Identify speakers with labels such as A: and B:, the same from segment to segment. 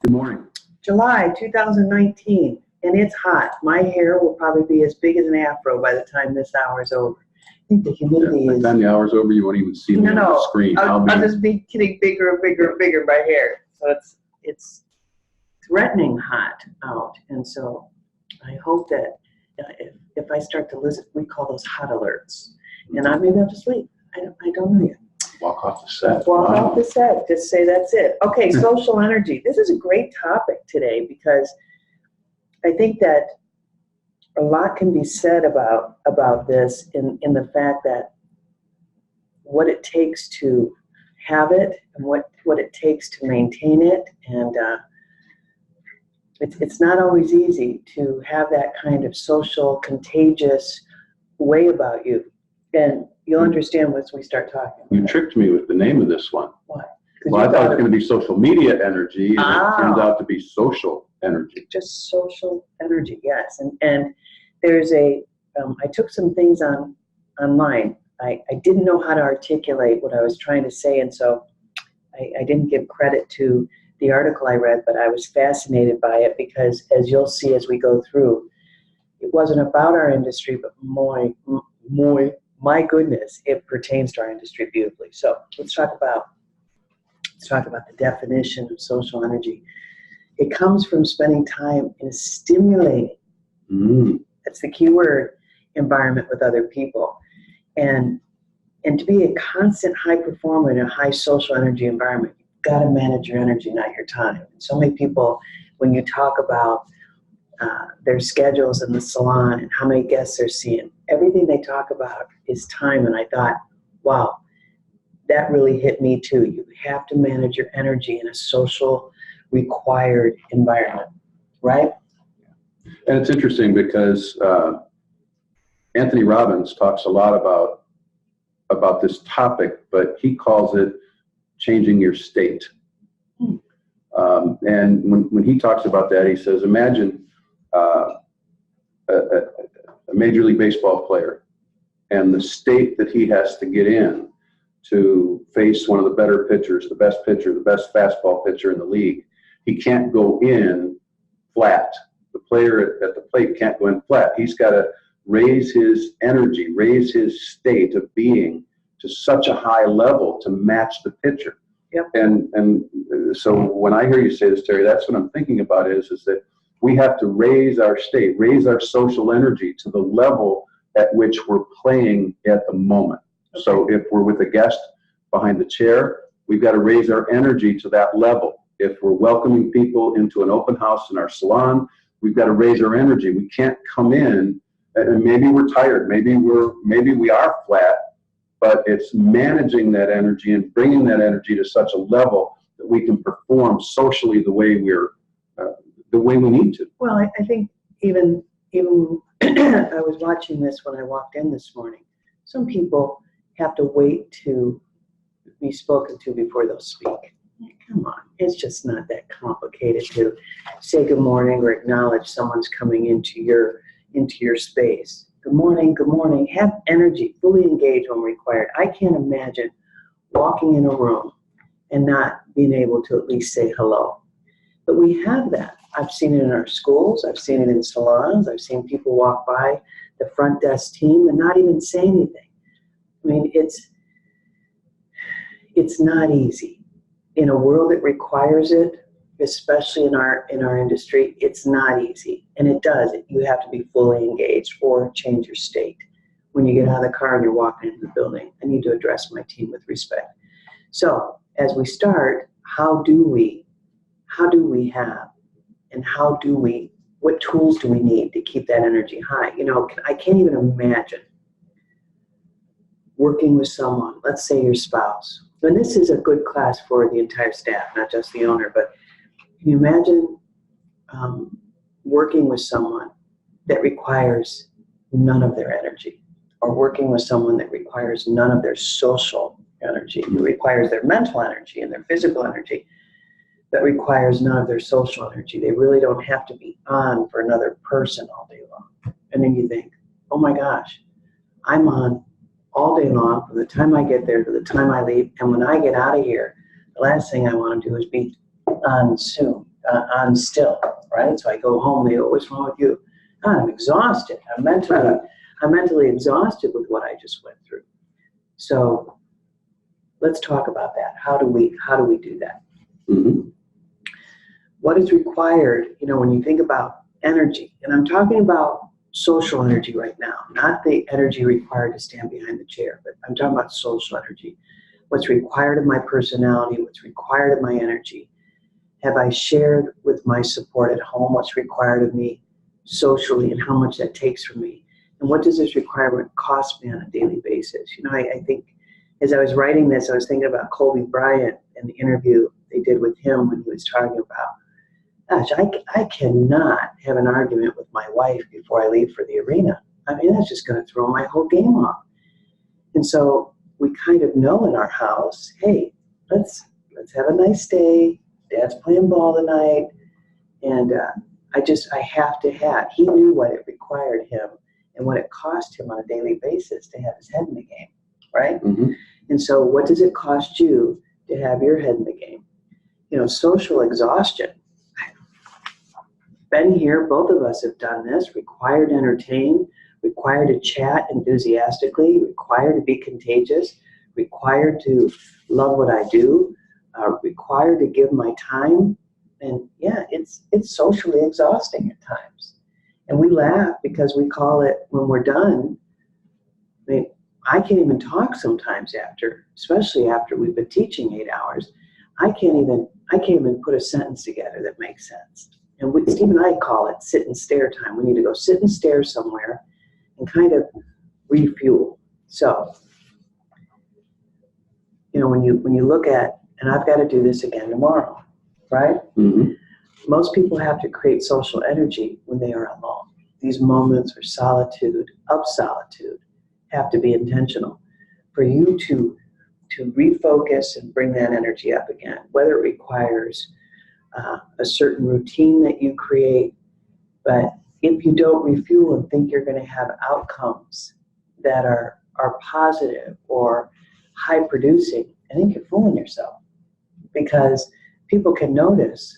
A: Good morning.
B: July 2019, and it's hot. My hair will probably be as big as an afro by the time this hour is over. I think the humidity
A: By the time the hour's over, you won't even see me on the screen.
B: I'll just be getting bigger and bigger and bigger by hair. So it's threatening hot out, and so I hope that if I start to lose it, we call those hot alerts, and I may have to sleep. I don't know yet.
A: Walk off the set.
B: Walk off the set. Just say that's it. Okay, social energy. This is a great topic today because I think that a lot can be said about this in the fact that what it takes to have it and what it takes to maintain it, and it's not always easy to have that kind of social, contagious way about you. And you'll understand once we start talking.
A: You tricked me with the name of this one.
B: What?
A: Well, I thought it was going to be social media energy, and it turns out to be social energy.
B: Just social energy, yes. And there's I took some things online. I didn't know how to articulate what I was trying to say, and so I didn't give credit to the article I read, but I was fascinated by it because, as you'll see as we go through, it wasn't about our industry, but my goodness, it pertains to our industry beautifully. So let's talk about the definition of social energy. It comes from spending time in a stimulating, that's the key word, environment with other people. And to be a constant high performer in a high social energy environment, you've got to manage your energy, not your time. And so many people, when you talk about their schedules in the salon and how many guests they're seeing, everything they talk about is time. And I thought, wow, that really hit me too. You have to manage your energy in a social required environment, right?
A: And it's interesting because Anthony Robbins talks a lot about this topic, but he calls it changing your state. And when he talks about that, he says, imagine a Major League Baseball player and the state that he has to get in to face one of the better pitchers, the best fastball pitcher in the league. He can't go in flat. The player at the plate can't go in flat. He's got to raise his energy, raise his state of being to such a high level to match the pitcher.
B: Yep.
A: And so when I hear you say this, Terry, that's what I'm thinking about is that we have to raise our state, raise our social energy to the level at which we're playing at the moment. Okay. So if we're with a guest behind the chair, we've got to raise our energy to that level. If we're welcoming people into an open house in our salon, we've got to raise our energy. We can't come in and maybe we're tired, maybe we are flat, but it's managing that energy and bringing that energy to such a level that we can perform socially the way we need to.
B: Well, I think even I was watching this when I walked in this morning. Some people have to wait to be spoken to before they'll speak. Come on, it's just not that complicated to say good morning or acknowledge someone's coming into your space. Good morning, good morning. Have energy, fully engage when required. I can't imagine walking in a room and not being able to at least say hello. But we have that. I've seen it in our schools. I've seen it in salons. I've seen people walk by the front desk team and not even say anything. I mean, it's not easy. In a world that requires it, especially in our industry, it's not easy. And it does. You have to be fully engaged or change your state. When you get out of the car and you're walking into the building, I need to address my team with respect. So as we start, what tools do we need to keep that energy high? You know, I can't even imagine working with someone, let's say your spouse, and this is a good class for the entire staff, not just the owner, but can you imagine working with someone that requires none of their energy, or working with someone that requires none of their social energy, it requires their mental energy and their physical energy, that requires none of their social energy. They really don't have to be on for another person all day long. And then you think, oh my gosh, I'm on all day long from the time I get there to the time I leave. And when I get out of here, the last thing I want to do is be on Zoom. on still, right? So I go home, they go, what's wrong with you? I'm exhausted. I'm mentally exhausted with what I just went through. So let's talk about that. How do we do that?
A: Mm-hmm.
B: What is required, when you think about energy, and I'm talking about social energy right now, not the energy required to stand behind the chair, but I'm talking about social energy. What's required of my personality, what's required of my energy. Have I shared with my support at home what's required of me socially and how much that takes from me? And what does this requirement cost me on a daily basis? I think as I was writing this, I was thinking about Kobe Bryant and the interview they did with him when he was talking about, gosh, I cannot have an argument with my wife before I leave for the arena. I mean, that's just going to throw my whole game off. And so we kind of know in our house, hey, let's have a nice day. Dad's playing ball tonight. And I have to have, he knew what it required him and what it cost him on a daily basis to have his head in the game, right?
A: Mm-hmm.
B: And so what does it cost you to have your head in the game? Social exhaustion. Been here, both of us have done this, required to entertain, required to chat enthusiastically, required to be contagious, required to love what I do, required to give my time. And yeah, it's socially exhausting at times. And we laugh because we call it, when we're done, I can't even talk sometimes after, especially after we've been teaching 8 hours. I can't even put a sentence together that makes sense. And Steve and I call it sit and stare time. We need to go sit and stare somewhere and kind of refuel. So, when you look at, and I've got to do this again tomorrow, right?
A: Mm-hmm.
B: Most people have to create social energy when they are alone. These moments of solitude have to be intentional for you to refocus and bring that energy up again, whether it requires a certain routine that you create. But if you don't refuel and think you're going to have outcomes that are positive or high producing, I think you're fooling yourself, because people can notice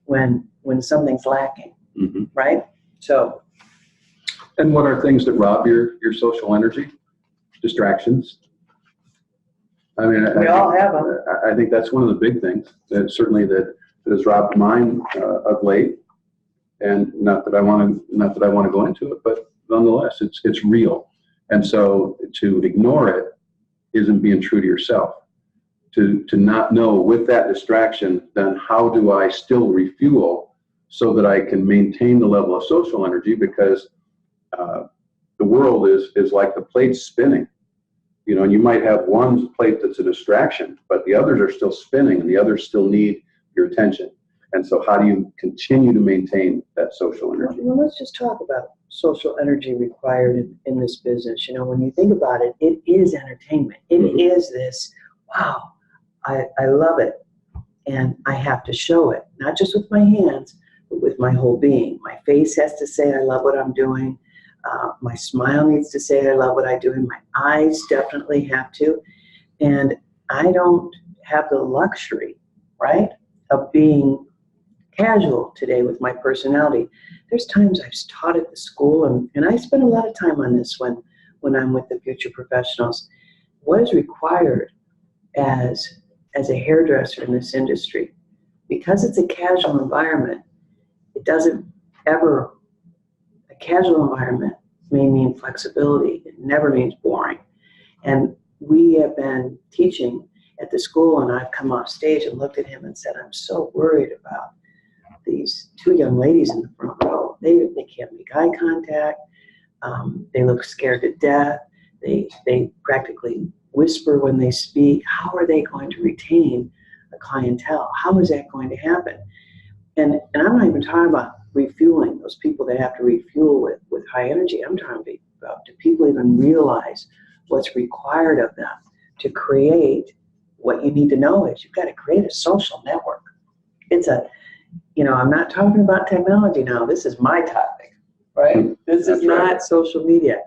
B: when something's lacking,
A: Mm-hmm.
B: right? So,
A: And what are things that rob your social energy? Distractions. I mean,
B: we all have them.
A: I think that's one of the big things that certainly that has robbed mine of late. And not that I want to go into it, but nonetheless, it's real. And so to ignore it isn't being true to yourself. To not know with that distraction, then how do I still refuel so that I can maintain the level of social energy? Because the world is like the plate's spinning. And you might have one plate that's a distraction, but the others are still spinning and the others still need your attention. And so how do you continue to maintain that social energy?
B: Well, let's just talk about social energy required in this business. When you think about it, it is entertainment. It
A: Mm-hmm.
B: is this, wow, I love it. And I have to show it, not just with my hands, but with my whole being. My face has to say I love what I'm doing. My smile needs to say I love what I'm doing. My eyes definitely have to. And I don't have the luxury, right, of being casual today with my personality. There's times I've taught at the school, and I spend a lot of time on this when I'm with the future professionals. What is required as a hairdresser in this industry? Because it's a casual environment, it doesn't ever, a casual environment may mean flexibility. It never means boring. And we have been teaching at the school, and I've come off stage and looked at him and said, I'm so worried about these two young ladies in the front row. They can't make eye contact. They look scared to death. They practically whisper when they speak. How are they going to retain a clientele? How is that going to happen? And I'm not even talking about refueling those people that have to refuel with high energy. I'm talking about, do people even realize what's required of them to create what you need to know is you've got to create a social network. I'm not talking about technology now. This is my topic, right? This is not social media.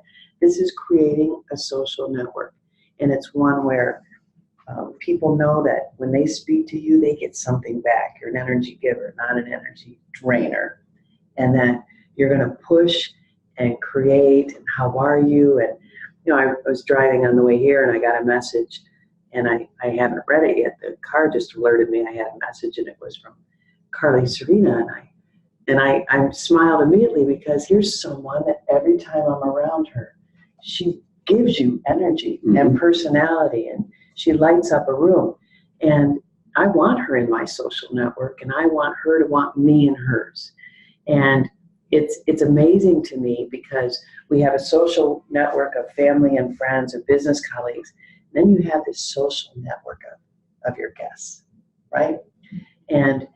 B: This is creating a social network. And it's one where People know that when they speak to you, they get something back. You're an energy giver, not an energy drainer. And that you're going to push and create, and how are you? And, I was driving on the way here and I got a message, and I haven't read it yet. The car just alerted me I had a message, and it was from Carly Serena, and I smiled immediately, because here's someone that every time I'm around her, she gives you energy and personality, and she lights up a room. And I want her in my social network, and I want her to want me in hers. And it's amazing to me, because we have a social network of family and friends and business colleagues. Then you have this social network of your guests, right? And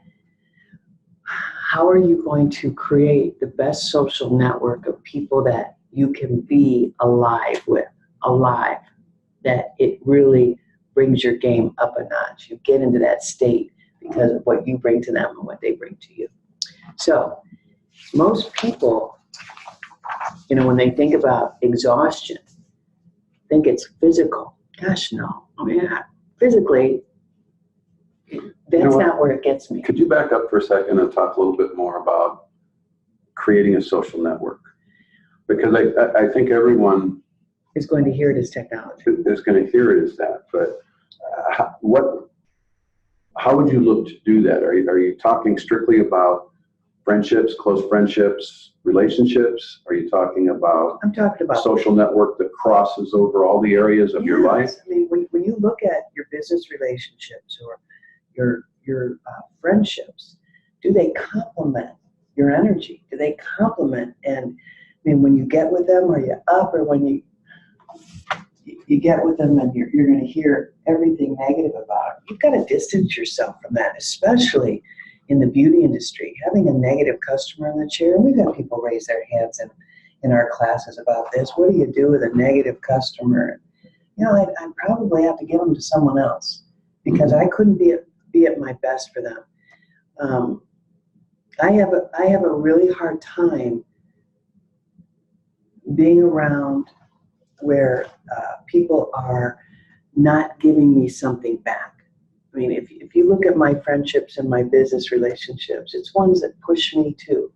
B: how are you going to create the best social network of people that you can be alive with, that it really brings your game up a notch? You get into that state because of what you bring to them and what they bring to you. So most people, when they think about exhaustion, think it's physical. Gosh, no. I mean, physically, that's not where it gets me.
A: Could you back up for a second and talk a little bit more about creating a social network? Because I think everyone
B: is going to hear it as technology.
A: Is going to hear it as that. But how would you look to do that? Are you talking strictly about friendships, close friendships, relationships? Are you talking about? I'm talking about social network that crosses over all the areas of your life?
B: I mean, when you look at your business relationships or your friendships, do they complement your energy? Do they complement? And I mean, when you get with them, are you up? Or when you get with them and you're going to hear everything negative about it, you've got to distance yourself from that, especially in the beauty industry. Having a negative customer in the chair, and we've had people raise their hands in our classes about this. What do you do with a negative customer? I'd probably have to give them to someone else, because I couldn't be at my best for them. I have a really hard time being around where people are not giving me something back. I mean, if you look at my friendships and my business relationships, it's ones that push me too.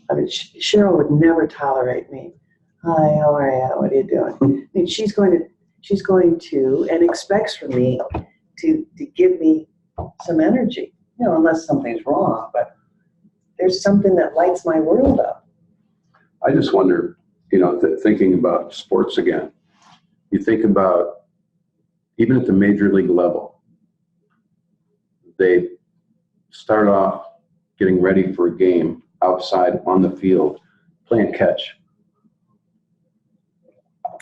B: I mean, Cheryl would never tolerate me. Hi, how are you? What are you doing? I mean, she's going to and expects from me to give me some energy, unless something's wrong, but there's something that lights my world up.
A: I just wonder, thinking about sports again, you think about, even at the major league level, they start off getting ready for a game outside on the field, playing catch.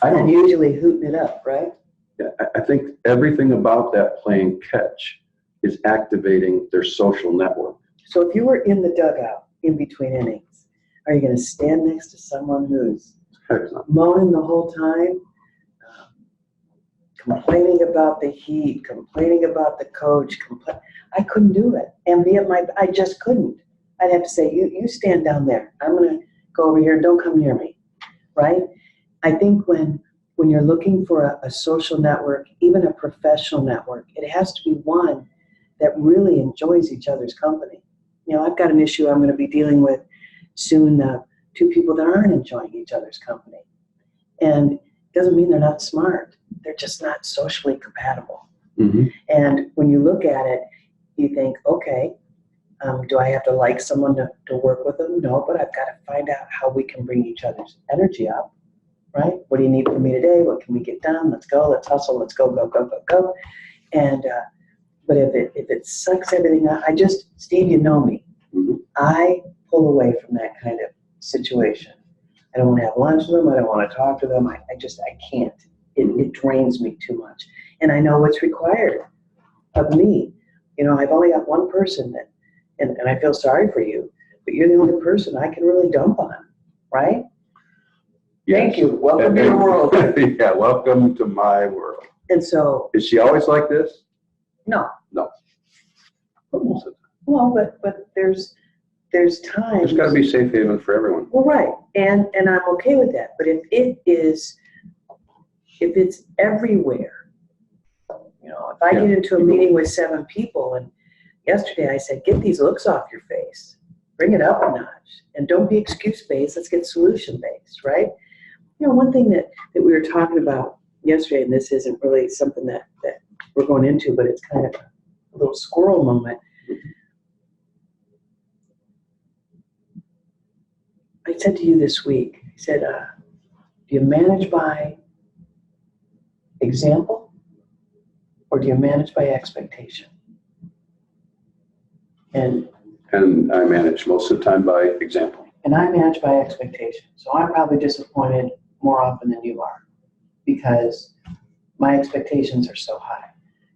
B: And usually hooting it up, right?
A: Yeah, I think everything about that playing catch is activating their social network.
B: So if you were in the dugout in between innings, are you going to stand next to someone who's moaning the whole time? Complaining about the heat, complaining about the coach, I couldn't do it. And I just couldn't. I'd have to say, you stand down there. I'm going to go over here. Don't come near me, right? I think when you're looking for a social network, even a professional network, it has to be one that really enjoys each other's company. I've got an issue I'm going to be dealing with soon, two people that aren't enjoying each other's company. And it doesn't mean they're not smart. They're just not socially compatible. Mm-hmm. And when you look at it, you think, okay, do I have to like someone to work with them? No, but I've got to find out how we can bring each other's energy up, right? What do you need from me today? What can we get done? Let's go. Let's hustle. Let's go, go, go, go, go. And but if it sucks everything up, Steve, you know me. Mm-hmm. I pull away from that kind of situation. I don't want to have lunch with them. I don't want to talk to them. I can't. It drains me too much. And I know what's required of me. I've only got one person and I feel sorry for you, but you're the only person I can really dump on, right? Yes. Thank you. Welcome to the world.
A: Yeah, welcome to my world.
B: And so.
A: Is she always like this?
B: No.
A: No.
B: Well, but there's times.
A: There's got to be safe haven for everyone.
B: Well, right. And I'm okay with that. But if it's everywhere, You know, if I get into a meeting with 7 people, and yesterday I said, get these looks off your face, bring it up a notch, and don't be excuse-based, let's get solution-based, right? You know, one thing that we were talking about yesterday, and this isn't really something that we're going into, but it's kind of a little squirrel moment. I said to you this week, I said, do you manage by example or do you manage by expectation? And
A: I manage most of the time by example.
B: And I manage by expectation. So I'm probably disappointed more often than you are because my expectations are so high.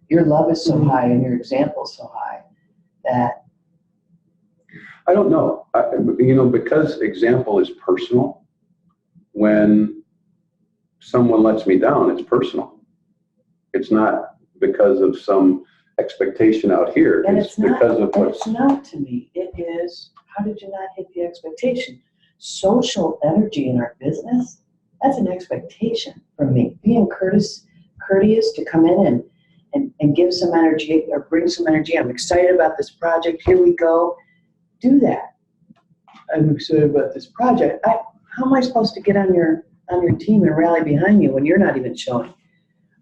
B: Your love is so high and your example is so high that
A: I don't know. You know, because example is personal, when someone lets me down, it's personal. It's not because of some expectation out here.
B: And
A: it's because of what's...
B: It's not to me. It is, how did you not hit the expectation? Social energy in our business, that's an expectation from me. Being courteous to come in and give some energy or bring some energy. I'm excited about this project. Here we go. Do that. I'm excited about this project. How am I supposed to get on your team and rally behind you when you're not even showing?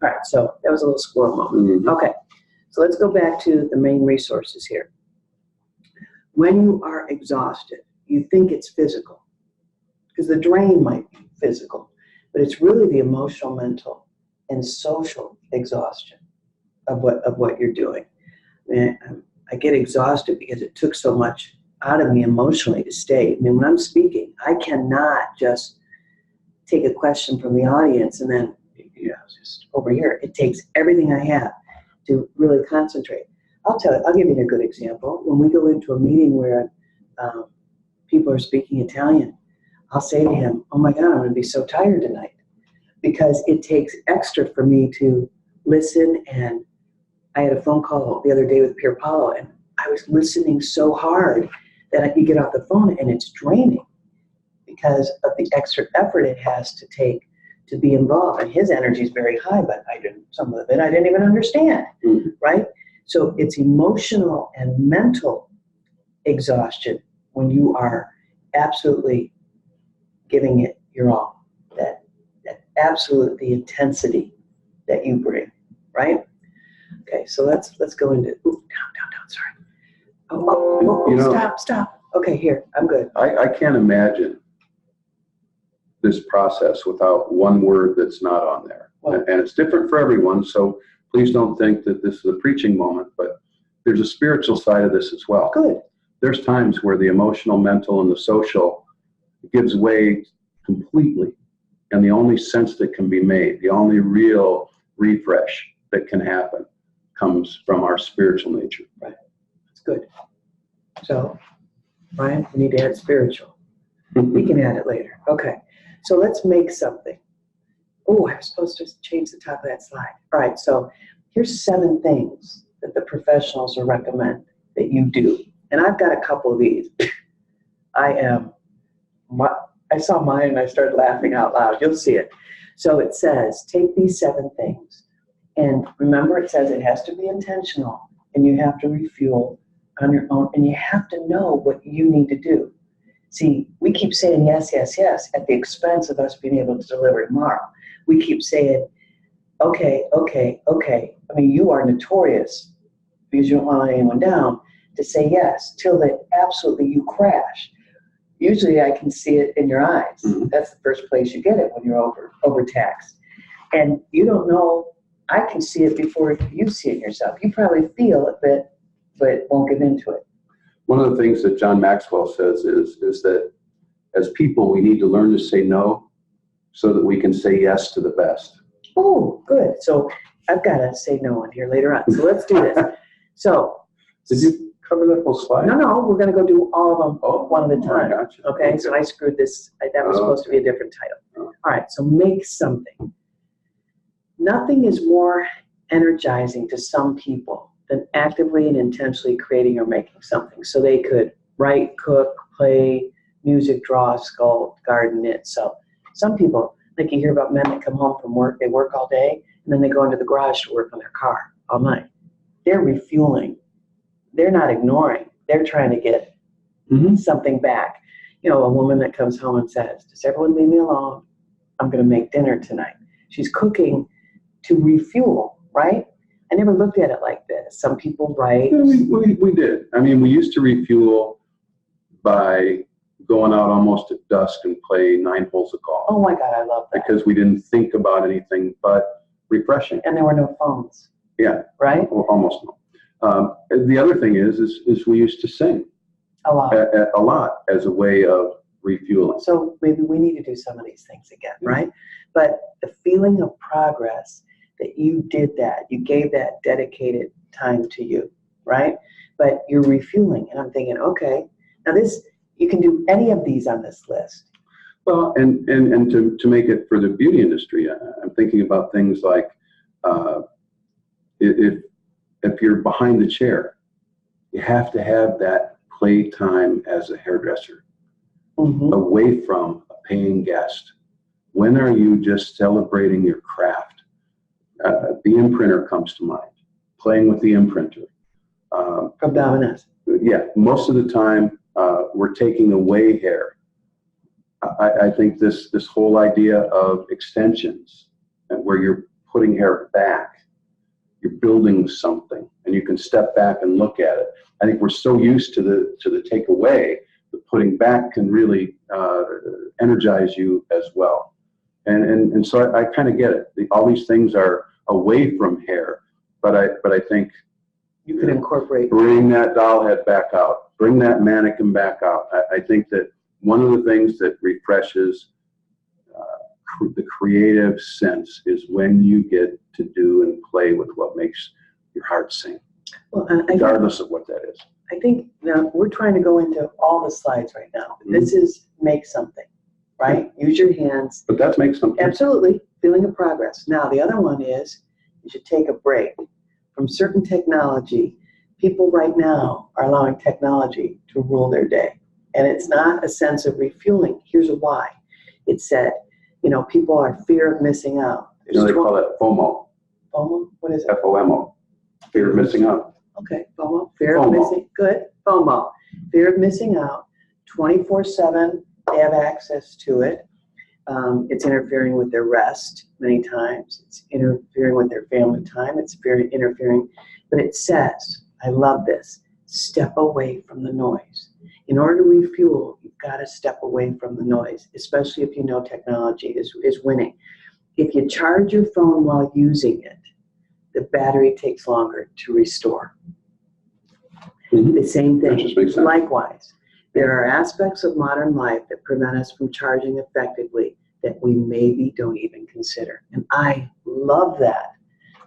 B: All right, so that was a little squirrel moment.
A: Mm-hmm.
B: Okay, so let's go back to the main resources here. When you are exhausted, you think it's physical, because the drain might be physical, but it's really the emotional, mental, and social exhaustion of what you're doing. I get exhausted because it took so much out of me emotionally to stay. I mean, when I'm speaking, I cannot just take a question from the audience and then, just over here. It takes everything I have to really concentrate. I'll give you a good example. When we go into a meeting where people are speaking Italian, I'll say to him, oh my God, I'm going to be so tired tonight, because it takes extra for me to listen. And I had a phone call the other day with Pier Paolo, and I was listening so hard that you get off the phone and it's draining because of the extra effort it has to take to be involved. And his energy is very high, but some of it I didn't even understand, right? So it's emotional and mental exhaustion when you are absolutely giving it your all, that absolute, the intensity that you bring, right? Okay, so let's go into, down, sorry. Stop. Okay, here, I'm good.
A: I can't imagine this process without one word that's not on there.
B: Well,
A: and it's different for everyone, so please don't think that this is a preaching moment, but there's a spiritual side of this as well.
B: Good.
A: There's times where the emotional, mental, and the social gives way completely, and the only sense that can be made, the only real refresh that can happen comes from our spiritual nature.
B: Right. That's good. So, Brian, we need to add spiritual. We can add it later. Okay. So let's make something. Oh, I was supposed to change the top of that slide. All right. So here's 7 things that the professionals will recommend that you do. And I've got a couple of these. I saw mine and I started laughing out loud. You'll see it. So it says, take these 7 things. And remember, it says it has to be intentional, and you have to refuel on your own, and you have to know what you need to do. See, we keep saying yes, yes, yes at the expense of us being able to deliver tomorrow. We keep saying, okay. I mean, you are notorious, because you don't want anyone down, to say yes till that absolutely you crash. Usually I can see it in your eyes.
A: Mm-hmm.
B: That's the first place you get it, when you're overtaxed. And you don't know, I can see it before you see it yourself. You probably feel it, but won't get into it.
A: One of the things that John Maxwell says is that as people, we need to learn to say no so that we can say yes to the best.
B: Oh, good. So I've got to say no on here later on. So let's do this. So.
A: Did you cover that whole slide?
B: No, we're going to go do all of them one at a time.
A: Gotcha.
B: Okay, so I screwed this. That was supposed to be a different title. All right, so make something. Nothing is more energizing to some people than actively and intentionally creating or making something. So they could write, cook, play, music, draw, sculpt, garden, knit. So some people, like you hear about men that come home from work, they work all day, and then they go into the garage to work on their car. all night. They're refueling. They're not ignoring. They're trying to get something back. You know, a woman that comes home and says, does everyone leave me alone? I'm going to make dinner tonight. She's cooking to refuel, right? I never looked at it like this. Some people write.
A: We did. I mean, we used to refuel by going out almost at dusk and play 9 holes of golf.
B: Oh my God, I love that.
A: Because we didn't think about anything but refreshing.
B: And there were no phones.
A: Yeah.
B: Right?
A: Well, almost no. The other thing is we used to sing.
B: A lot.
A: A lot as a way of refueling.
B: So maybe we need to do some of these things again, right? But the feeling of progress that you did that, you gave that dedicated time to you, right? But you're refueling. And I'm thinking, okay, now this, you can do any of these on this list.
A: Well, and to make it for the beauty industry, I'm thinking about things like if you're behind the chair, you have to have that playtime as a hairdresser, away from a paying guest. When are you just celebrating your craft? The imprinter comes to mind, playing with the imprinter.
B: From Domino's.
A: Yeah, most of the time we're taking away hair. I think this whole idea of extensions, where you're putting hair back, you're building something, and you can step back and look at it. I think we're so used to the takeaway, the putting back can really energize you as well. And so I kind of get it. All these things are away from hair, but I think
B: you could incorporate.
A: Bring that doll head back out. Bring that mannequin back out. I think that one of the things that refreshes the creative sense is when you get to do and play with what makes your heart sing, regardless of what that is.
B: I think now we're trying to go into all the slides right now. This is make something, right? Use your hands.
A: But that's make something.
B: Absolutely. Feeling of progress. Now, the other one is you should take a break from certain technology. People right now are allowing technology to rule their day. And it's not a sense of refueling. Here's why. It's that, people are fear of missing out.
A: They call that FOMO.
B: FOMO? What is it?
A: FOMO. Fear of missing out.
B: Okay, FOMO. Fear of missing. Good. FOMO. Fear of missing out. 24/7. They have access to it. It's interfering with their rest many times. It's interfering with their family time. It's interfering. But it says, I love this, step away from the noise. In order to refuel, you've got to step away from the noise, especially if you know technology is winning. If you charge your phone while using it, the battery takes longer to restore. The same thing. Likewise, there are aspects of modern life that prevent us from charging effectively that we maybe don't even consider. And I love that,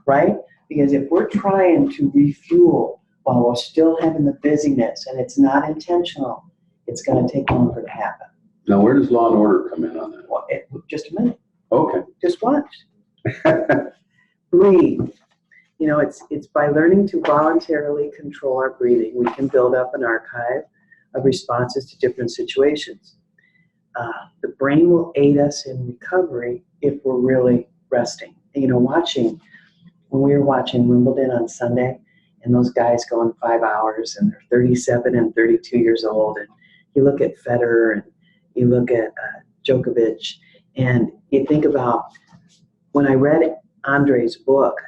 B: right? Because if we're trying to refuel while we're still having the busyness and it's not intentional, it's going to take longer to happen.
A: Now, where does Law and Order come in on that?
B: Well, just a minute.
A: Okay.
B: Just watch. Breathe. It's by learning to voluntarily control our breathing, we can build up an archive of responses to different situations. The brain will aid us in recovery if we're really resting. When we were watching Wimbledon on Sunday, and those guys going 5 hours, and they're 37 and 32 years old, and you look at Federer, and you look at Djokovic, and you think about, when I read Andre's book,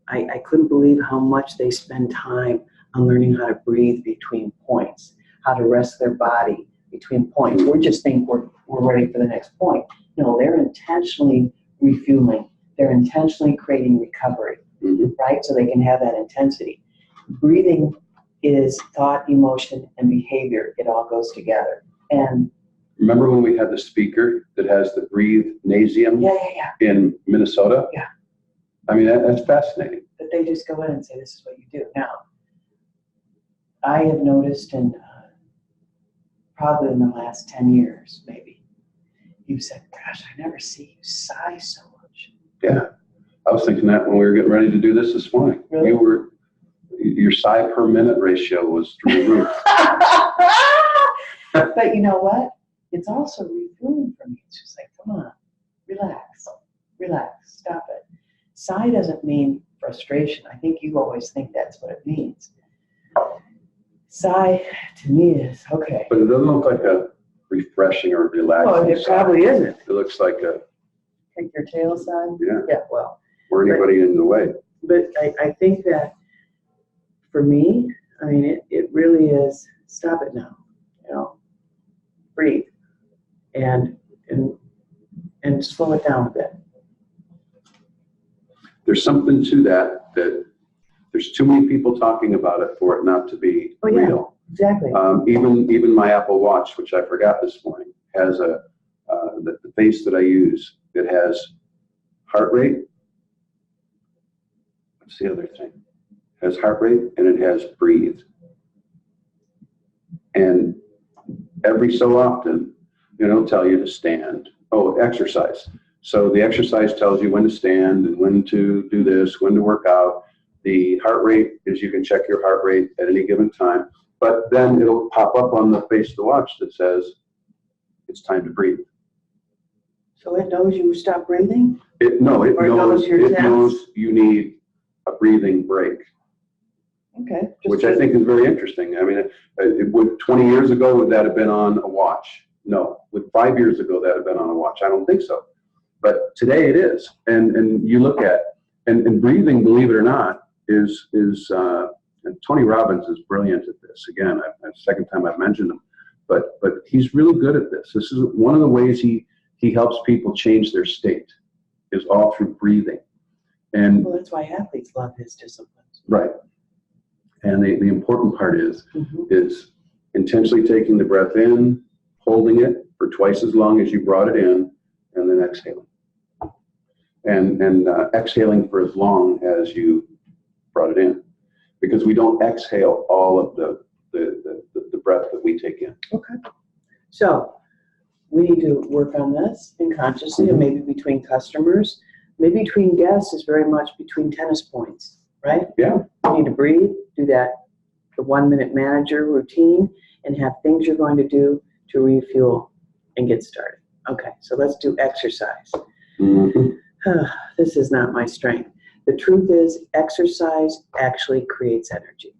B: I couldn't believe how much they spend time on learning how to breathe between points, how to rest their body between points. We just think we're ready for the next point. No, they're intentionally refueling. They're intentionally creating recovery, right? So they can have that intensity. Breathing is thought, emotion, and behavior. It all goes together. And
A: remember when we had the speaker that has the breathe-nasium in Minnesota?
B: Yeah.
A: I mean, that's fascinating.
B: But they just go in and say, this is what you do. Now, I have noticed probably in the last 10 years, maybe, you've said, gosh, I never see you sigh so much.
A: Yeah. I was thinking that when we were getting ready to do this morning.
B: Really?
A: Your sigh per minute ratio was through the roof.
B: But you know what? It's also refueling for me. It's just like, come on, relax, stop it. Sigh doesn't mean frustration. I think you always think that's what it means. Sigh to me is, okay.
A: But it doesn't look like a refreshing or relaxing
B: Oh, it
A: sigh.
B: probably isn't.
A: It looks like a,
B: Kick your tail sigh?
A: yeah,
B: Yeah, well.
A: or anybody in the way.
B: But I think that for me, I mean, it really is, stop it now, you know, breathe and slow it down a bit.
A: There's something to that there's too many people talking about it for it not to be real.
B: Exactly.
A: Even my Apple Watch, which I forgot this morning, has the face that I use. It has heart rate. What's the other thing? It has heart rate and it has breathe. And every so often, it'll tell you to stand. Oh, exercise. So the exercise tells you when to stand and when to do this, when to work out. The heart rate is you can check your heart rate at any given time. But then it'll pop up on the face of the watch that says, it's time to breathe.
B: So it knows you stop breathing?
A: It knows you need a breathing break.
B: Okay.
A: Which I think is very interesting. I mean, would 20 years ago, would that have been on a watch? No. Would 5 years ago that have been on a watch? I don't think so. But today it is. And you look at, and breathing, believe it or not, is and Tony Robbins is brilliant at this. Again, the second time I've mentioned him, but he's really good at this. This is one of the ways he helps people change their state, is all through breathing. And
B: well, that's why athletes love his disciplines.
A: Right. And the important part is intentionally taking the breath in, holding it for twice as long as you brought it in, and then exhaling. And exhaling for as long as you brought it in. Because we don't exhale all of the breath that we take in.
B: Okay. So we need to work on this consciously, and maybe between customers, maybe between guests is very much between tennis points, right?
A: Yeah.
B: You need to breathe, do the 1 minute manager routine, and have things you're going to do to refuel and get started. Okay, so let's do exercise. This is not my strength. The truth is, exercise actually creates energy.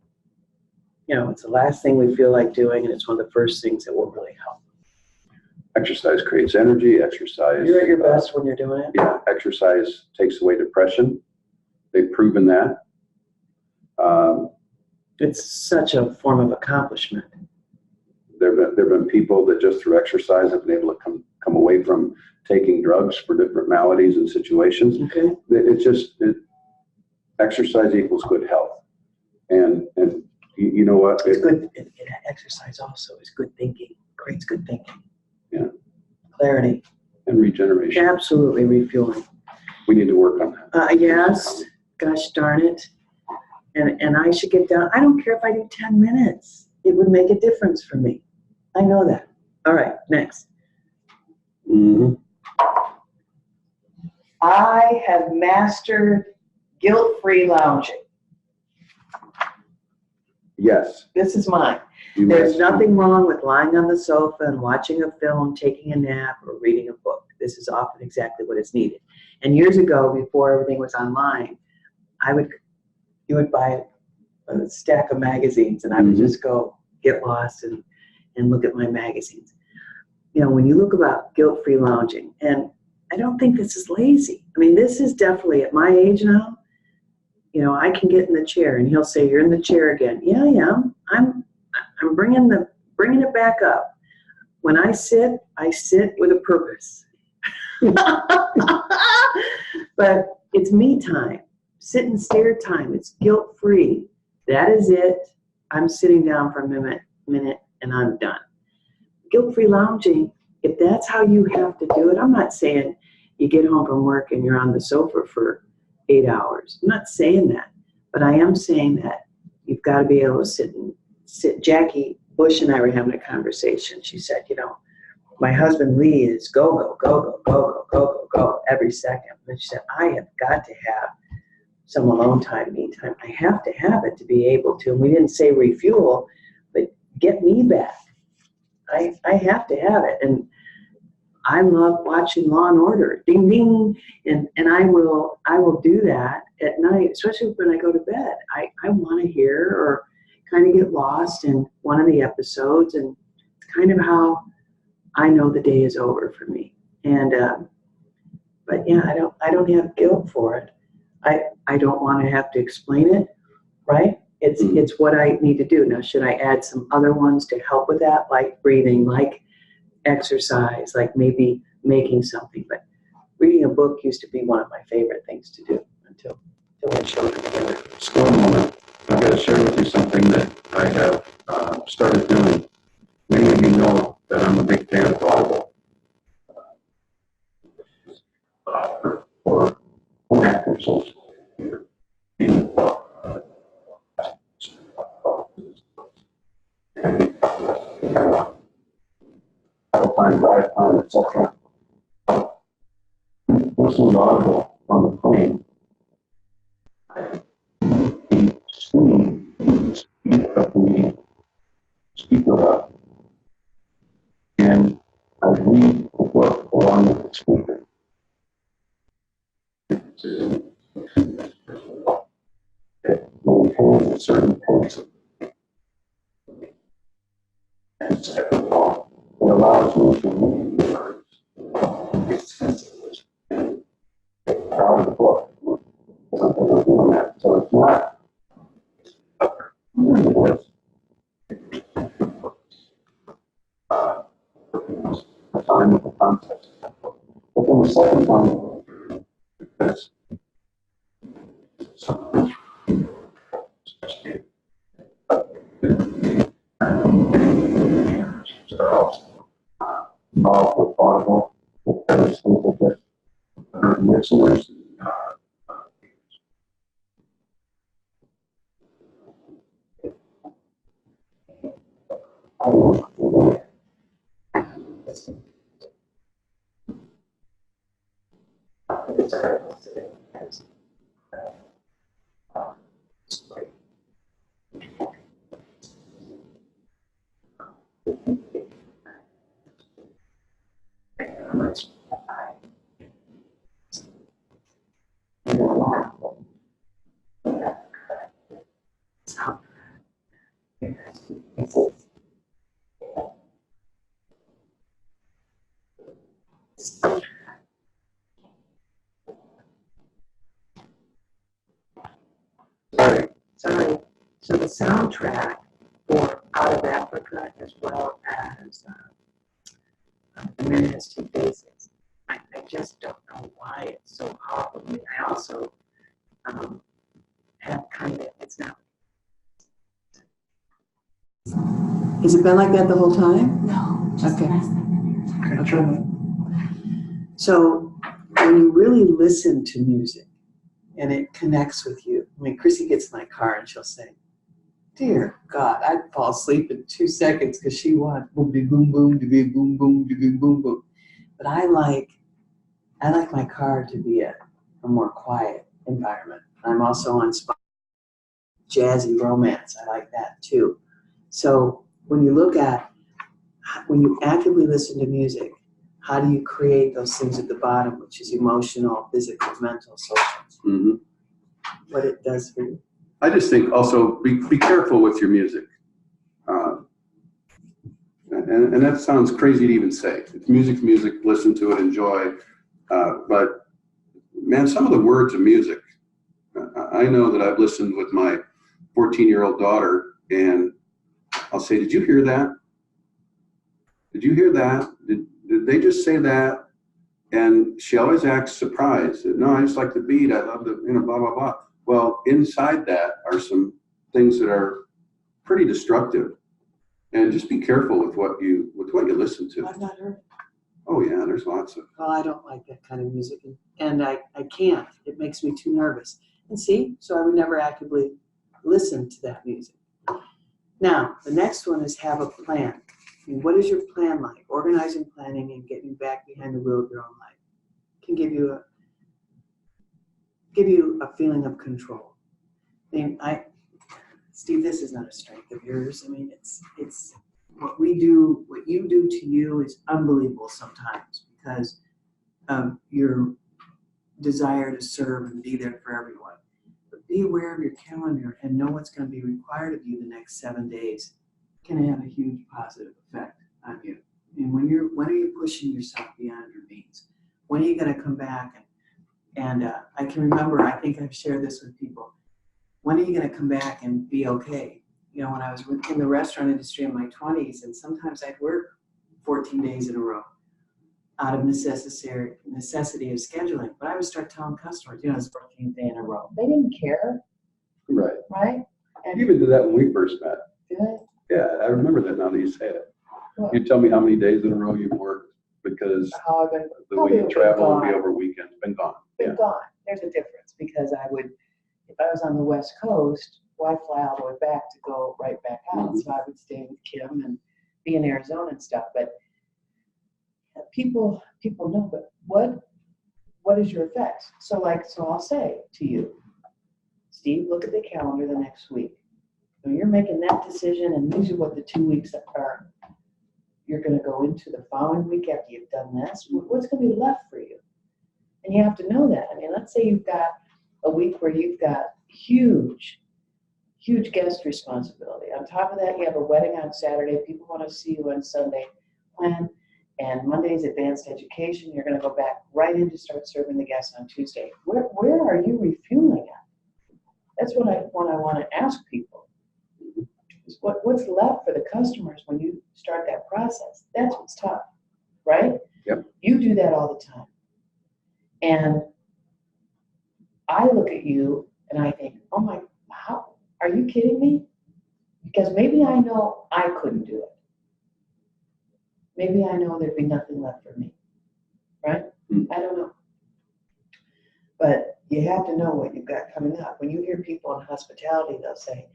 B: You know, it's the last thing we feel like doing, and it's one of the first things that will really help.
A: Exercise creates energy. Exercise.
B: You're at your best when you're doing it.
A: Yeah, exercise takes away depression. They've proven that.
B: It's such a form of accomplishment.
A: There have been people that just through exercise have been able to come away from taking drugs for different maladies and situations.
B: Okay.
A: Exercise equals good health. And you know what?
B: It's good. Exercise also is good thinking. Creates good thinking.
A: Yeah.
B: Clarity.
A: And regeneration.
B: Absolutely refueling.
A: We need to work on that.
B: Yes. Gosh darn it. And I should get down. I don't care if I do 10 minutes. It would make a difference for me. I know that. All right, next. I have mastered guilt-free lounging.
A: Yes.
B: This is mine. There's nothing wrong with lying on the sofa and watching a film, taking a nap, or reading a book. This is often exactly what is needed. And years ago, before everything was online, you would buy a stack of magazines, and I would just go get lost and look at my magazines. You know, when you look about guilt-free lounging, and I don't think this is lazy. I mean, this is definitely, at my age now, you know, I can get in the chair, and he'll say, "You're in the chair again." Yeah, I am. I'm bringing it back up. When I sit with a purpose. But it's me time. Sit and stare time. It's guilt-free. That is it. I'm sitting down for a minute, and I'm done. Guilt-free lounging, if that's how you have to do it, I'm not saying you get home from work and you're on the sofa for 8 hours. I'm not saying that. But I am saying that you've got to be able to sit. Jackie Bush and I were having a conversation. She said, you know, my husband Lee is go every second. And she said, I have got to have some alone time, me time. I have to have it to be able to. And we didn't say refuel, but get me back. I have to have it. And I love watching Law and Order. Ding ding. And I will do that. at night, especially when I go to bed, I want to hear or kind of get lost in one of the episodes, and it's kind of how I know the day is over for me. And but yeah, I don't have guilt for it. I don't want to have to explain it, right? It's what I need to do. Now, should I add some other ones to help with that, like breathing, like exercise, like maybe making something? But reading a book used to be one of my favorite things to do until I showed it together.
A: Slow moment. I've got to share with you something that I have started doing. Many of you know that I'm a big fan of Audible. For actors, I'll find drive time, etc. Listen to Audible on the plane. Speaker up, and I read the book along with the speaker. It maintains a certain pace. And second of all, it allows me to read the words. It's sensitive. And out of the book. Something I'm doing that. So it's not the time of the context. But then the second time, because involved with Audible, with those people that are listeners.
B: Sorry. So the soundtrack for Out of Africa, as well as The Man Has Two Faces, I just don't know why it's so powerful. I mean, I also have kind of, it's not. Has it been like that the whole time?
C: No, just
B: Okay.
C: the last 5 minutes.
B: Okay. So when you really listen to music and it connects with you, I mean, Chrissy gets in my car and she'll say, "Dear God, I'd fall asleep in 2 seconds because she wants boom, de boom, boom, de boom, boom, de boom, boom, boom." But I like my car to be a more quiet environment. I'm also on jazzy romance. I like that too. So when you actively listen to music, how do you create those things at the bottom, which is emotional, physical, mental, social?
A: Mm-hmm.
B: What it does for you.
A: I just think also be careful with your music. And that sounds crazy to even say. It's music, listen to it, enjoy. But man, some of the words of music, I know that I've listened with my 14-year-old daughter, and I'll say, "Did you hear that? Did you hear that? Did they just say that?" And she always acts surprised. "No, I just like the beat. I love the, blah, blah, blah." Well, inside that are some things that are pretty destructive. And just be careful with what you listen to.
B: I've not heard it.
A: Oh yeah, there's lots of.
B: Well, I don't like that kind of music, and I can't. It makes me too nervous. And see, so I would never actively listen to that music. Now, the next one is have a plan. I mean, what is your plan like? Organizing, planning, and getting back behind the wheel of your own life can give you a feeling of control. I mean, Steve, this is not a strength of yours. I mean, it's what we do, what you do to you is unbelievable sometimes because of your desire to serve and be there for everyone. be aware of your calendar and know what's going to be required of you the next 7 days can have a huge positive effect on you. And when are you pushing yourself beyond your means? When are you going to come back? And I can remember, I think I've shared this with people. When are you going to come back and be okay? You know, when I was in the restaurant industry in my 20s, and sometimes I'd work 14 days in a row out of necessity of scheduling. But I would start telling customers, you know, it's 14th day in a row. They didn't care.
A: Right.
B: Right? And
A: You even did that when we first met.
B: did I?
A: Yeah, I remember that now that you say it.
B: What?
A: You tell me how many days in a row you've worked because
B: How I've been,
A: the way you
B: been
A: travel would be
B: gone.
A: over weekends. Been gone.
B: Been
A: Yeah.
B: gone. There's a difference because I would, if I was on the West Coast, why fly all the way back to go right back out?
A: Mhm.
B: So I would stay with Kim and be in Arizona and stuff. But people know. But what is your effects? So I'll say to you, Steve, look at the calendar the next week. When you're making that decision, and these are what the 2 weeks are. You're going to go into the following week after you've done this. What's going to be left for you? And you have to know that. I mean, let's say you've got a week where you've got huge guest responsibility. On top of that, you have a wedding on Saturday. People want to see you on Sunday. Plan. And Monday's advanced education. You're going to go back right in to start serving the guests on Tuesday. Where are you refueling at? That's what I want to ask people. Is what's left for the customers when you start that process? That's what's tough, right?
A: Yep.
B: You do that all the time. And I look at you and I think, oh my, how are you kidding me? Because maybe I know I couldn't do it. Maybe I know there'd be nothing left for me, right? I don't know. But you have to know what you've got coming up. When you hear people in hospitality, they'll say,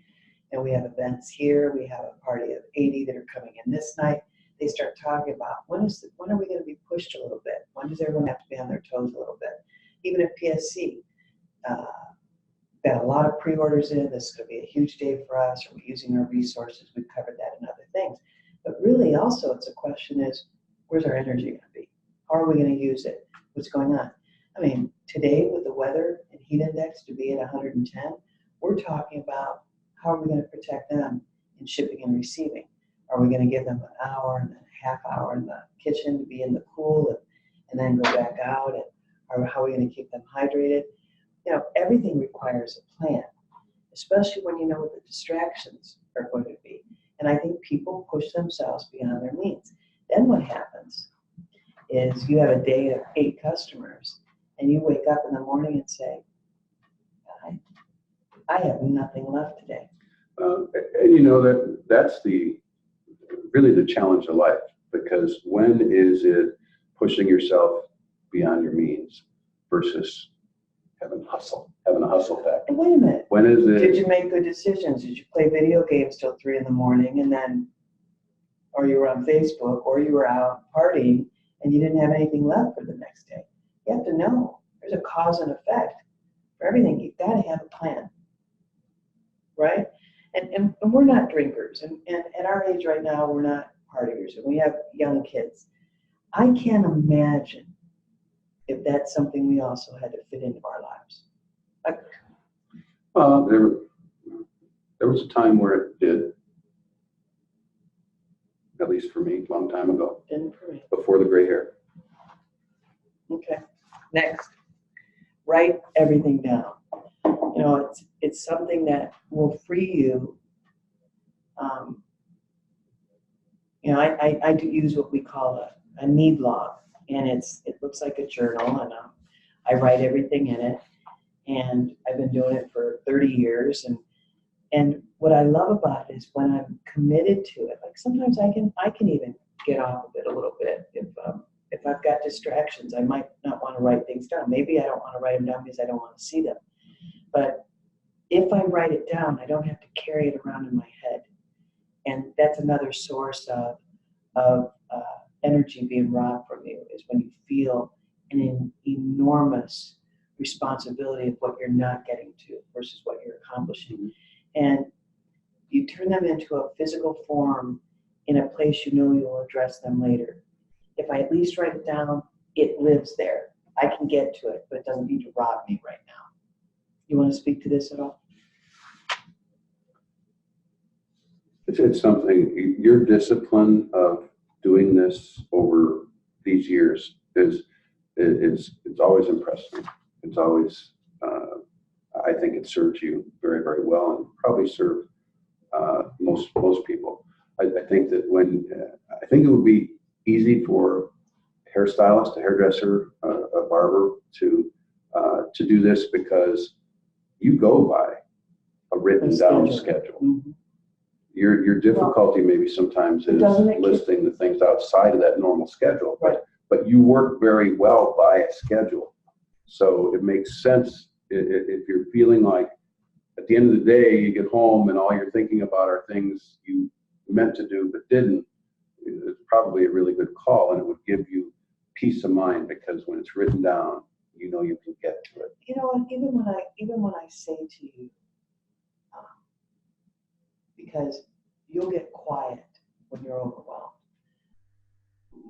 B: you know, we have events here, we have a party of 80 that are coming in this night. They start talking about when are we going to be pushed a little bit? When does everyone have to be on their toes a little bit? Even at PSC, got a lot of pre-orders in. This is going to be a huge day for us. Are we using our resources? We've covered that in other things. But really also it's a question is, where's our energy going to be? How are we going to use it? What's going on? I mean, today with the weather and heat index to be at 110, we're talking about how are we going to protect them in shipping and receiving? Are we going to give them an hour and then a half hour in the kitchen to be in the cool and then go back out? Or how are we going to keep them hydrated? You know, everything requires a plan, especially when you know what the distractions are going to be. And I think people push themselves beyond their means. Then what happens is you have a day of 8 customers and you wake up in the morning and say, I have nothing left today.
A: And you know that's really the challenge of life, because when is it pushing yourself beyond your means versus having a hustle factor?
B: And wait a minute.
A: When is it?
B: Did you make good decisions? Did you play video games till 3 in the morning and then, or you were on Facebook, or you were out partying and you didn't have anything left for the next day? You have to know there's a cause and effect for everything. You've got to have a plan, right? And we're not drinkers, and at our age right now, we're not partiers, and we have young kids. I can't imagine if that's something we also had to fit into our lives.
A: There was a time where it did, at least for me, a long time ago,
B: Didn't for me.
A: before the gray hair.
B: Okay. Next, write everything down. You know, it's something that will free you. You know, I do use what we call a need log, and it looks like a journal, and I write everything in it. And I've been doing it for 30 years, and what I love about it is when I'm committed to it. Like sometimes I can even get off of it a little bit if I've got distractions. I might not want to write things down. Maybe I don't want to write them down because I don't want to see them. But if I write it down, I don't have to carry it around in my head. And that's another source of energy being robbed from you, is when you feel an enormous responsibility of what you're not getting to versus what you're accomplishing. And you turn them into a physical form in a place you know you'll address them later. If I at least write it down, it lives there. I can get to it, but it doesn't need to rob me right now. You want to speak to this at all?
A: It's something, your discipline of doing this over these years it's always impressed me. It's always, I think it serves you very, very well, and probably served most people. I think that I think it would be easy for a hairstylist, a hairdresser, a barber to do this, because you go by a written down schedule.
B: Mm-hmm.
A: Your difficulty maybe sometimes is listing the things outside of that normal schedule, but you work very well by a schedule. So it makes sense if you're feeling like at the end of the day you get home and all you're thinking about are things you meant to do but didn't. It's probably a really good call, and it would give you peace of mind, because when it's written down, you know you can get to it.
B: You know what? Even when I say to you, because you'll get quiet when you're overwhelmed,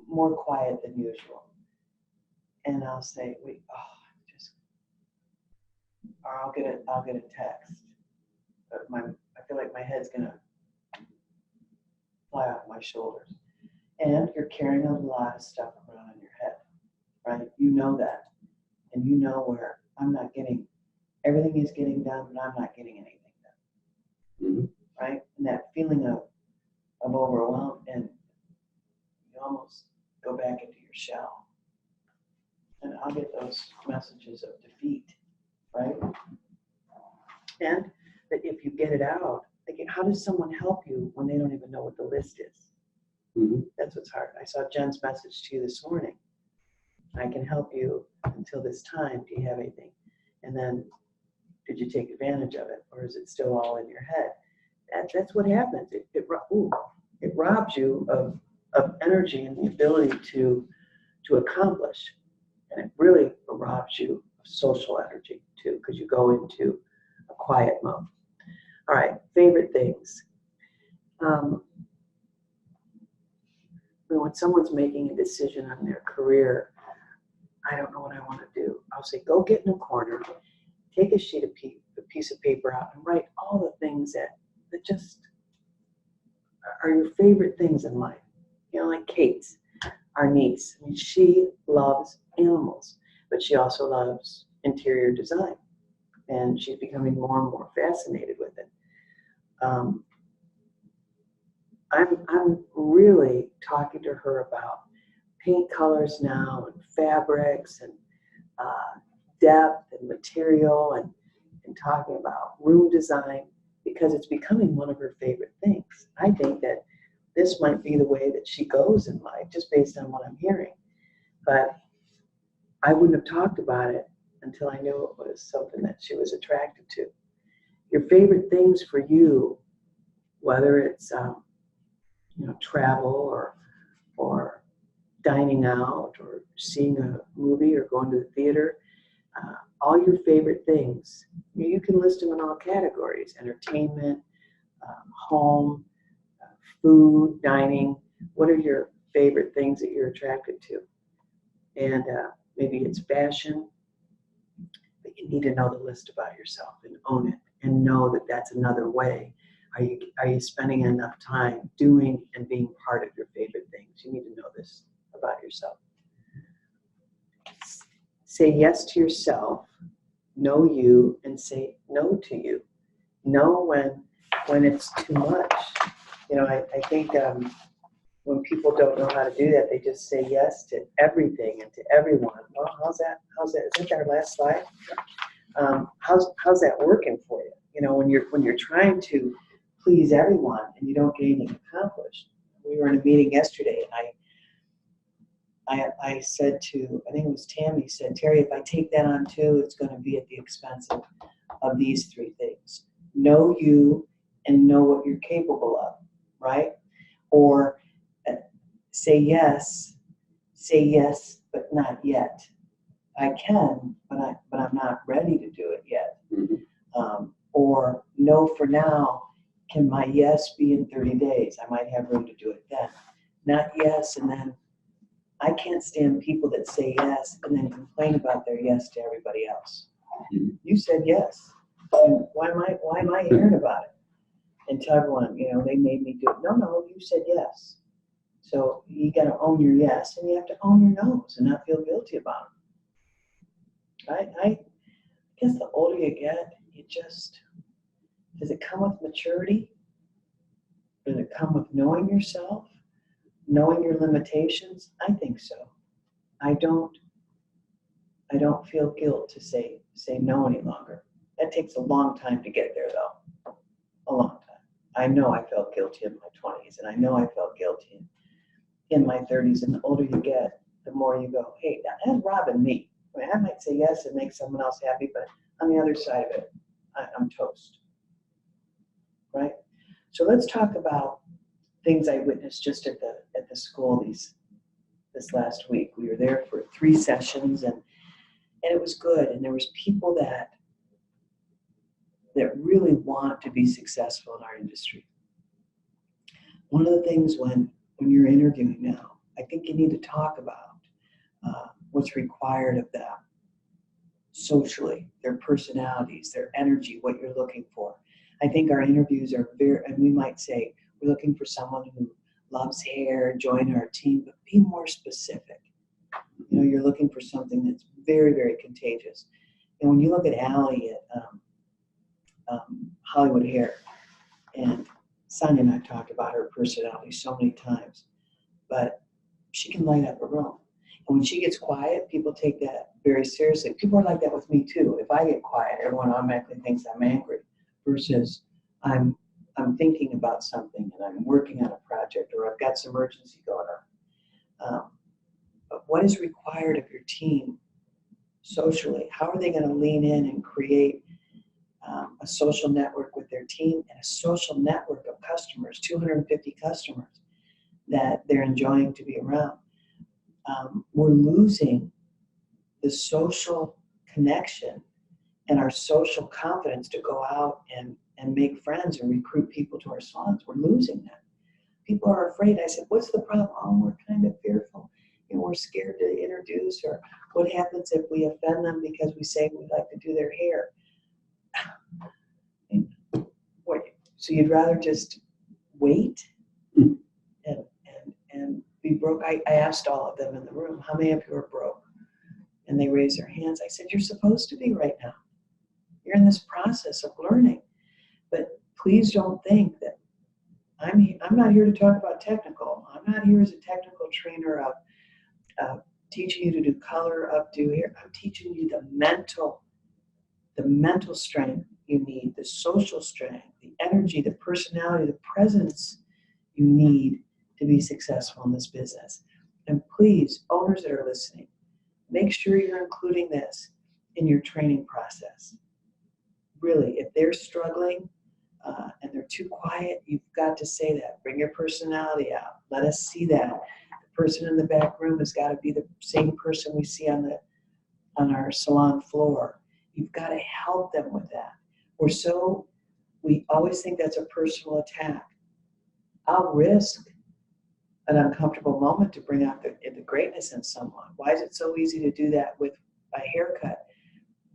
B: more quiet than usual, and I'll say, or I'll get a text, but I feel like my head's gonna fly off my shoulders, and you're carrying a lot of stuff around in your head, right? You know that, and you know where everything is getting done, but I'm not getting anything done.
A: Mm-hmm.
B: Right? And that feeling of overwhelm, and you almost go back into your shell. And I'll get those messages of defeat, right? And that if you get it out, like, how does someone help you when they don't even know what the list is?
A: Mm-hmm.
B: That's what's hard. I saw Jen's message to you this morning. I can help you until this time. Do you have anything? And then, did you take advantage of it, or is it still all in your head? That's what happens. It robs you of energy and the ability to accomplish, and it really robs you of social energy too, because you go into a quiet mode. All right, favorite things. When someone's making a decision on their career, I don't know what I want to do. I'll say, go get in a corner, take a piece of paper out, and write all the things that just are your favorite things in life. You know, like Kate's, our niece. I mean, she loves animals, but she also loves interior design, and she's becoming more and more fascinated with it. I'm really talking to her about paint colors now, and fabrics, and depth and material, and talking about room design, because it's becoming one of her favorite things. I think that this might be the way that she goes in life, just based on what I'm hearing. But I wouldn't have talked about it until I knew it was something that she was attracted to. Your favorite things for you, whether it's travel, or dining out, or seeing a movie, or going to the theater, all your favorite things, you can list them in all categories: entertainment, home, food, dining. What are your favorite things that you're attracted to? And maybe it's fashion, but you need to know the list about yourself and own it, and know that that's another way. Are you spending enough time doing and being part of your favorite things? You need to know this about yourself. Say yes to yourself, know you, and say no to you. Know when it's too much. You know, I think when people don't know how to do that, they just say yes to everything and to everyone. Well, how's that? Is that our last slide? How's that working for you? You know, when you're trying to please everyone and you don't get anything accomplished. We were in a meeting yesterday, and I said to, I think it was Tammy, said, Terry, if I take that on too, it's going to be at the expense of these three things: know you and know what you're capable of, right? Or say yes, but not yet. I can, but I'm not ready to do it yet. Mm-hmm. Or no for now. Can my yes be in 30 days? I might have room to do it then. Not yes, and then I can't stand people that say yes and then complain about their yes to everybody else. You said yes. And why am I hearing about it? And tell everyone, they made me do it. No, you said yes. So you got to own your yes, and you have to own your no's and not feel guilty about it. I guess the older you get, does it come with maturity? Does it come with knowing yourself, knowing your limitations? I think so. I don't feel guilt to say no any longer. That takes a long time to get there, though. A long time. I know I felt guilty in my 20s, and I know I felt guilty in my 30s. And the older you get, the more you go, hey, that's robbing me. I mean, I might say yes and make someone else happy, but on the other side of it, I'm toast. Right? So let's talk about things I witnessed just at the school this last week. We were there for 3 sessions, and it was good. And there was people that really want to be successful in our industry. One of the things when you're interviewing now, I think you need to talk about what's required of them socially, their personalities, their energy, what you're looking for. I think our interviews are and we might say, we're looking for someone who loves hair, join our team, but be more specific. You're looking for something that's very, very contagious. And when you look at Allie at Hollywood Hair, and Sonia and I talked about her personality so many times, but she can light up a room. And when she gets quiet, people take that very seriously. People are like that with me too. If I get quiet, everyone automatically thinks I'm angry, versus I'm thinking about something and I'm working on a project, or I've got some urgency going on. But what is required of your team socially? How are they going to lean in and create a social network with their team and a social network of customers, 250 customers that they're enjoying to be around? We're losing the social connection and our social confidence to go out and make friends and recruit people to our salons. We're losing that. People are afraid. I said, what's the problem? Oh, we're kind of fearful. We're scared to introduce, or what happens if we offend them because we say we like to do their hair? So you'd rather just wait and be broke? I asked all of them in the room, how many of you are broke? And they raised their hands. I said, you're supposed to be right now. You're in this process of learning. But please don't think that I'm not here to talk about technical. I'm not here as a technical trainer of teaching you to do color, updo hair. I'm teaching you the mental strength you need, the social strength, the energy, the personality, the presence you need to be successful in this business. And please, owners that are listening, make sure you're including this in your training process. Really, if they're struggling and they're too quiet, you've got to say that. Bring your personality out. Let us see that. The person in the back room has got to be the same person we see on our salon floor. You've got to help them with that. We always think that's a personal attack. I'll risk an uncomfortable moment to bring out the greatness in someone. Why is it so easy to do that with a haircut?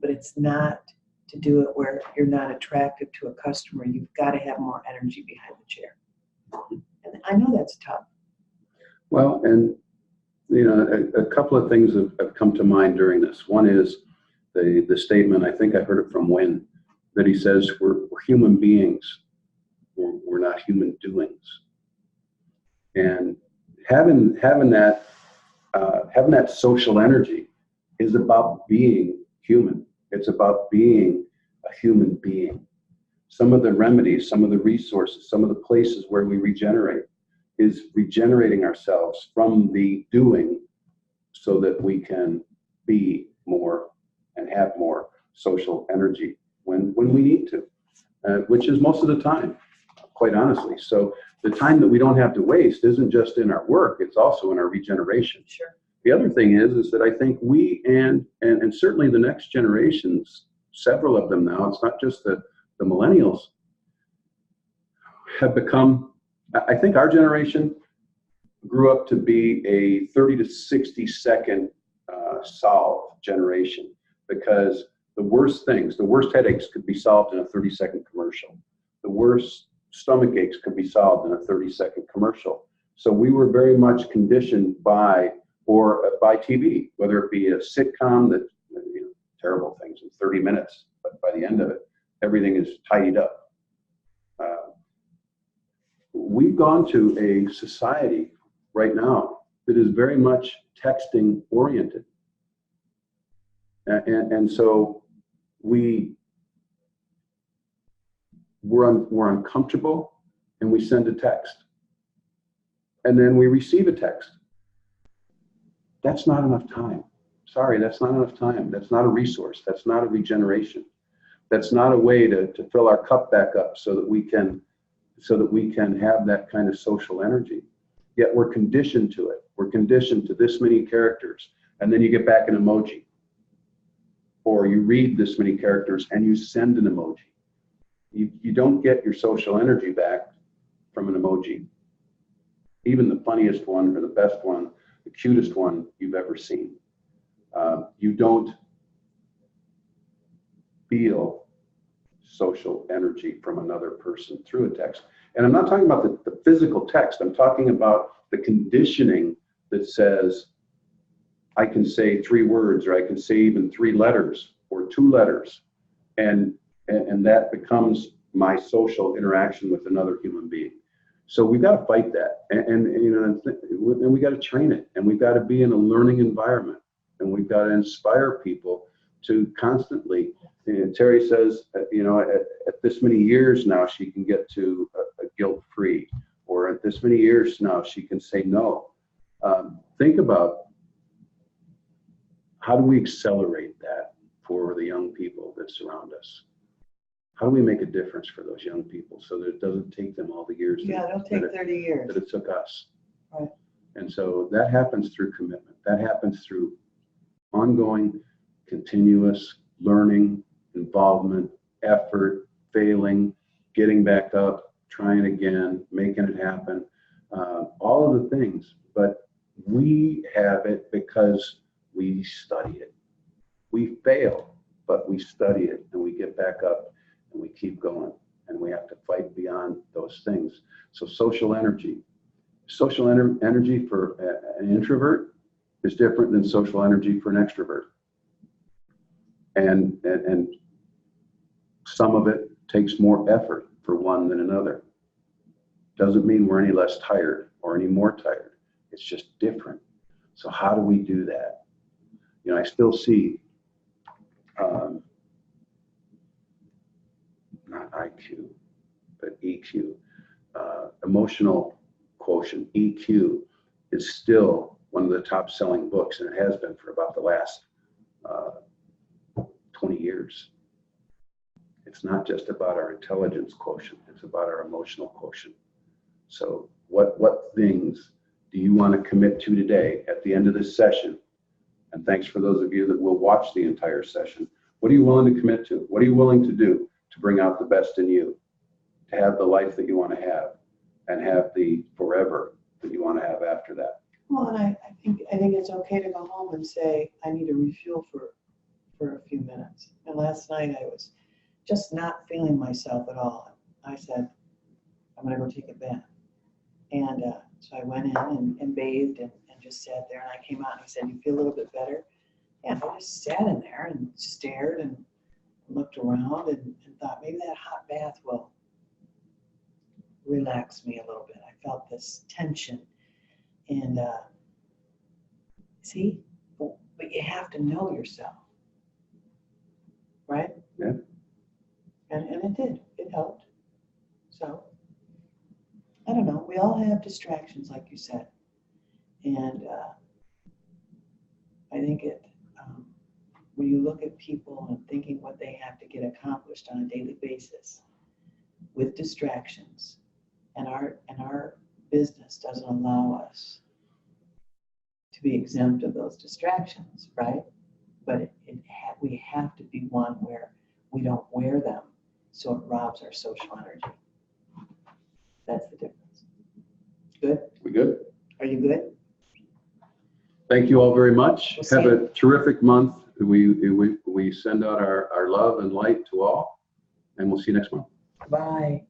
B: But it's not to do it where you're not attractive to a customer. You've got to have more energy behind the chair. And I know that's tough.
A: Well, and a couple of things have come to mind during this. One is the statement, I think I heard it from Wynn, that he says we're human beings, we're not human doings. And having that social energy is about being human. It's about being a human being. Some of the remedies, some of the resources, some of the places where we regenerate is regenerating ourselves from the doing so that we can be more and have more social energy when we need to, which is most of the time, quite honestly. So the time that we don't have to waste isn't just in our work, it's also in our regeneration.
B: Sure.
A: The other thing is that I think we and certainly the next generations, several of them now, it's not just the millennials, have become, I think our generation grew up to be a 30 to 60 second solve generation, because The worst things, the worst headaches could be solved in a 30-second commercial. The worst stomach aches could be solved in a 30-second commercial. So we were very much conditioned by TV, whether it be a sitcom that, terrible things in 30 minutes, but by the end of it, everything is tidied up. We've gone to a society right now that is very much texting oriented. And so we're uncomfortable and we send a text. And then we receive a text. That's not enough time. Sorry, that's not enough time. That's not a resource. That's not a regeneration. That's not a way to fill our cup back up so that we can have that kind of social energy. Yet we're conditioned to it. We're conditioned to this many characters, and then you get back an emoji. Or you read this many characters and you send an emoji. You don't get your social energy back from an emoji. Even the funniest one or the best one, the cutest one you've ever seen. You don't feel social energy from another person through a text. And I'm not talking about the physical text. I'm talking about the conditioning that says, I can say 3 words, or I can say even 3 letters or 2 letters. And that becomes my social interaction with another human being. So we've got to fight that. And we got to train it. And we've got to be in a learning environment. And we've got to inspire people to constantly, Terry says, at this many years now, she can get to a guilt-free, or at this many years now, she can say no. Think about, how do we accelerate that for the young people that surround us? How do we make a difference for those young people so that it doesn't take them all the years
B: it'll take 30 years
A: that it took us?
B: Right.
A: And so that happens through commitment. That happens through ongoing, continuous learning, involvement, effort, failing, getting back up, trying again, making it happen, all of the things. But we have it because we study it. We fail, but we study it and we get back up and we keep going, and we have to fight beyond those things. So social energy for an introvert is different than social energy for an extrovert. And some of it takes more effort for one than another. Doesn't mean we're any less tired or any more tired. It's just different. So how do we do that? I still see, not IQ, but EQ, emotional quotient, EQ, is still one of the top selling books, and it has been for about the last 20 years. It's not just about our intelligence quotient, it's about our emotional quotient. So what things do you want to commit to today at the end of this session? And thanks for those of you that will watch the entire session. What are you willing to commit to? What are you willing to do to bring out the best in you, to have the life that you want to have, and have the forever that you want to have after that?
B: Well, and I think it's okay to go home and say, I need to refuel for a few minutes. And last night I was just not feeling myself at all. I said, I'm going to go take a bath. And so I went in and bathed and just sat there. And I came out and he said, you feel a little bit better? Yeah, I just sat in there and stared and looked around and thought maybe that hot bath will relax me a little bit. I felt this tension. And see, but you have to know yourself, right?
A: Yeah.
B: And it did. It helped. So, I don't know. We all have distractions, like you said. And I think when you look at people and thinking what they have to get accomplished on a daily basis with distractions, and our business doesn't allow us to be exempt of those distractions, right? But we have to be one where we don't wear them, so it robs our social energy. That's the difference. Good?
A: We good?
B: Are you good?
A: Thank you all very much.
B: We'll
A: Have a terrific month we send out our love and light to all, and we'll see you next month.
B: Bye.